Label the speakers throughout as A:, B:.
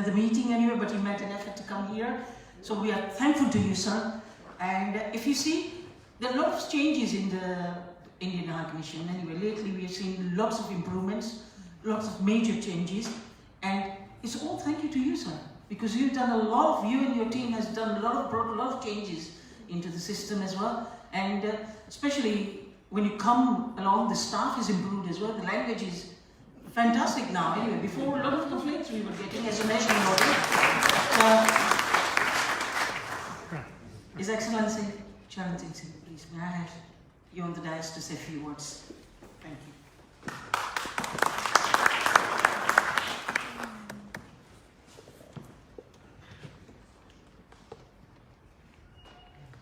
A: the meeting anyway, but he made an effort to come here. So we are thankful to you, sir. And if you see, there are lots of changes in the Indian High Commission. Anyway, lately we have seen lots of improvements, lots of major changes, and it's all thank you to you, sir, because you've done a lot of, you and your team has done brought a lot of changes into the system as well, and especially when you come along, the staff is improved as well, the language is fantastic now. Anyway, before a lot of complaints we were getting as a national body. His Excellency Charan Singh, please, may I have you on the dais to say a few words? Thank you.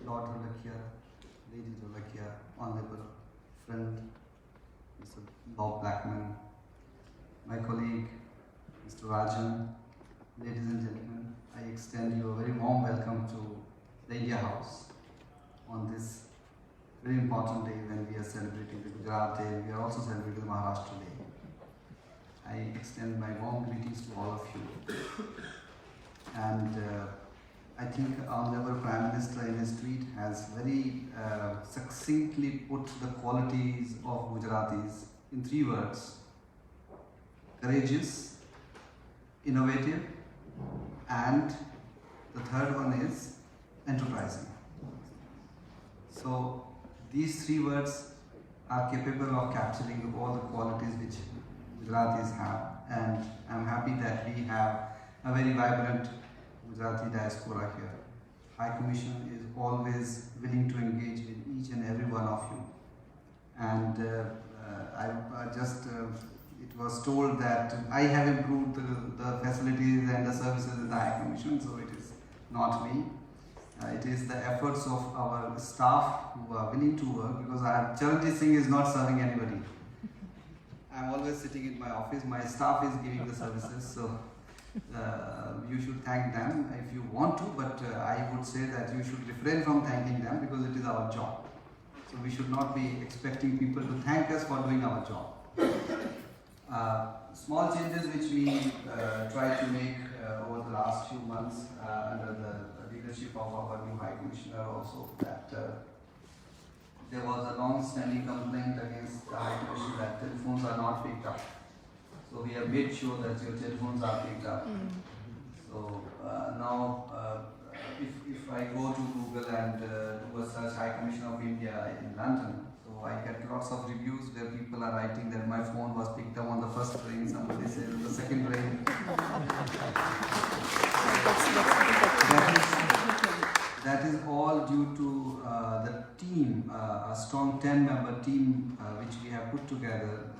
B: Lord Rolakia, Lady Rolakia, Honorable friend, Mr. Bob Blackman, my colleague, Mr. Rajan, ladies and gentlemen, I extend you a very warm welcome to the India House on this very important day when we are celebrating the Gujarat Day. We are also celebrating the Maharashtra Day. I extend my warm greetings to all of you. And I think Honorable Prime Minister in his tweet has very succinctly put the qualities of Gujaratis in 3 words: courageous, innovative, and the third one is enterprising. So these 3 words are capable of capturing all the qualities which Gujaratis have, and I'm happy that we have a very vibrant Gujarati diaspora here. High Commission is always willing to engage with each and every one of you. And it was told that I have improved the facilities and the services in the High Commission, so it is not me. It is the efforts of our staff who are willing to work, because Charanjit Singh is not serving anybody. I'm always sitting in my office, my staff is giving the services, so you should thank them if you want to, but I would say that you should refrain from thanking them, because it is our job. So we should not be expecting people to thank us for doing our job. Small changes which we tried to make over the last few months under the leadership of our new High Commissioner also, that there was a long-standing complaint against the High Commission that telephones are not picked up. So we have made sure that your telephones are picked up. So now if I go to Google and do a search High Commission of India in London, so I get lots of reviews where people are writing that my phone was picked up on the first ring, somebody says on the second ring. That is all due to the team, a strong 10-member team which we have put together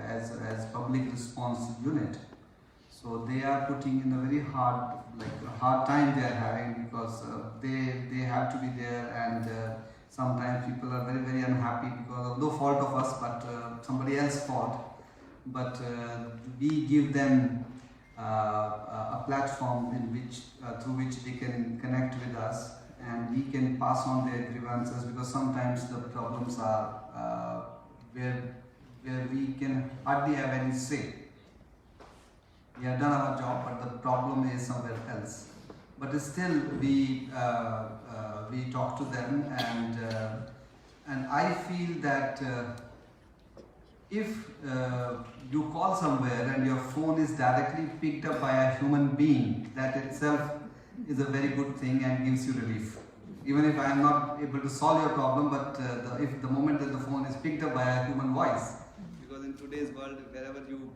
B: as public response unit. So they are putting in a very hard time they are having, because they have to be there, and sometimes people are very, very unhappy because of no fault of us, but somebody else's fault. But we give them a platform in which through which they can connect with us, and we can pass on their grievances, because sometimes the problems are where we can hardly have any say. We have done our job, but the problem is somewhere else. But still, we talk to them, and I feel that if you call somewhere and your phone is directly picked up by a human being, that itself is a very good thing and gives you relief. Even if I am not able to solve your problem, but if the moment that the phone is picked up by a human voice, because in today's world, wherever you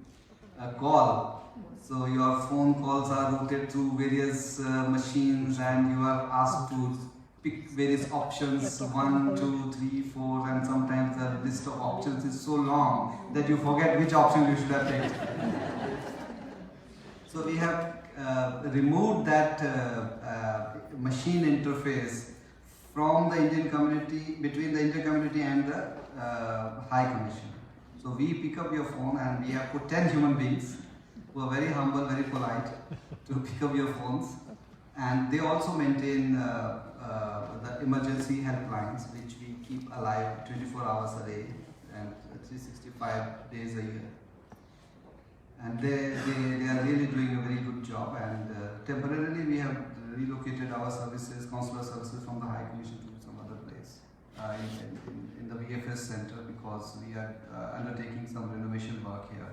B: call, so your phone calls are routed through various machines, and you are asked to pick various options, 1, 2, 3, 4, and sometimes the list of options is so long that you forget which option you should have picked. So we have removed that machine interface from the Indian community, between the Indian community and the High Commission. So we pick up your phone, and we have put 10 human beings who are very humble, very polite, to pick up your phones. And they also maintain the emergency helplines, which we keep alive 24 hours a day and 365 days a year. and they are really doing a very good job. And temporarily we have relocated our services, consular services, from the High Commission to some other place in the VFS center, because we are undertaking some renovation work here.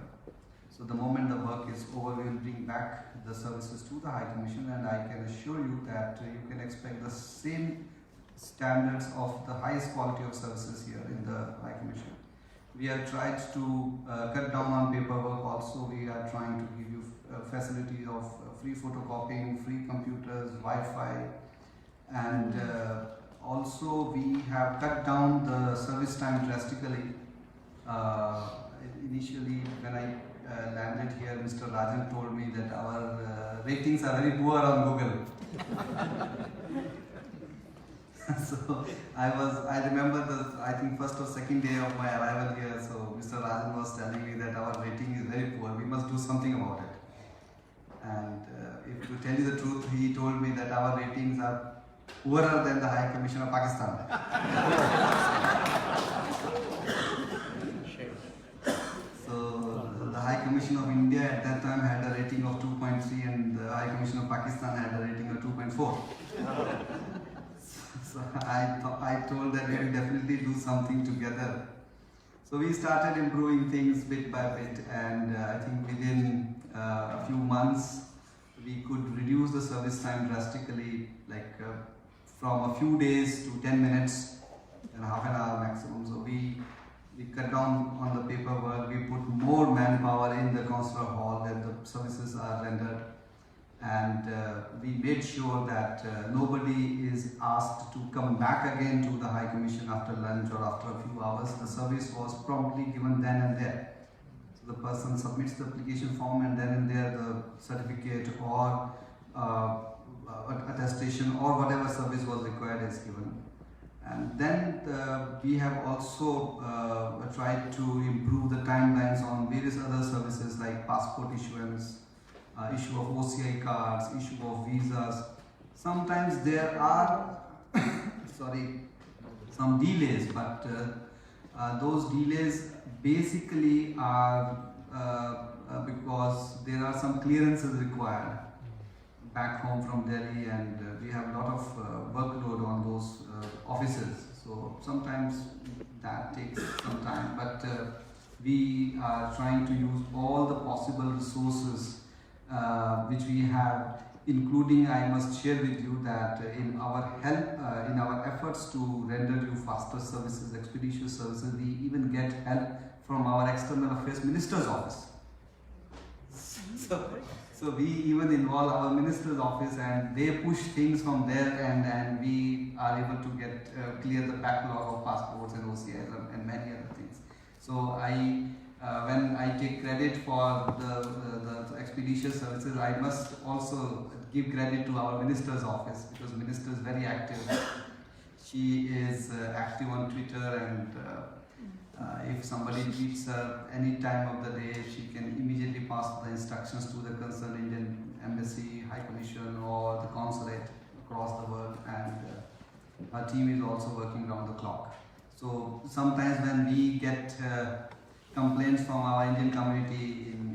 B: So the moment the work is over, we will bring back the services to the High Commission, and I can assure you that you can expect the same standards of the highest quality of services here in the High Commission. We have tried to cut down on paperwork also. We are trying to give you facility of free photocopying, free computers, Wi-Fi, and also we have cut down the service time drastically. Initially, when I landed here, Mr. Rajan told me that our ratings are very poor on Google. So I remember I think first or second day of my arrival here, so Mr. Rajan was telling me that our rating is very poor, we must do something about it. And if to tell you the truth, he told me that our ratings are poorer than the High Commission of Pakistan. So the High Commission of India at that time had a rating of 2.3 and the High Commission of Pakistan had a rating of 2.4. So I told that we will definitely do something together. So we started improving things bit by bit, and I think within a few months we could reduce the service time drastically, like from a few days to 10 minutes and half an hour maximum. So we cut down on the paperwork, we put more manpower in the consular hall that the services are rendered, and we made sure that nobody is asked to come back again to the High Commission after lunch or after a few hours. The service was promptly given then and there. So the person submits the application form, and then and there the certificate or attestation or whatever service was required is given. And then we have also tried to improve the timelines on various other services like passport issuance, issue of OCI cards, issue of visas. Sometimes there are some delays, but those delays basically are because there are some clearances required back home from Delhi, and we have a lot of workload on those offices. So sometimes that takes some time, but we are trying to use all the possible resources which we have, including, I must share with you that in our help, in our efforts to render you faster services, expeditious services, we even get help from our External Affairs Minister's office. So we even involve our Minister's office, and they push things from there, and we are able to get clear the backlog of passports and OCIs and many other things. So when I take credit for the expeditious services, I must also give credit to our Minister's office, because Minister is very active. She is active on Twitter, and if somebody tweets her any time of the day, she can immediately pass the instructions to the concerned Indian embassy, High Commission, or the consulate across the world, and her team is also working round the clock. So sometimes when we get complaints from our Indian community in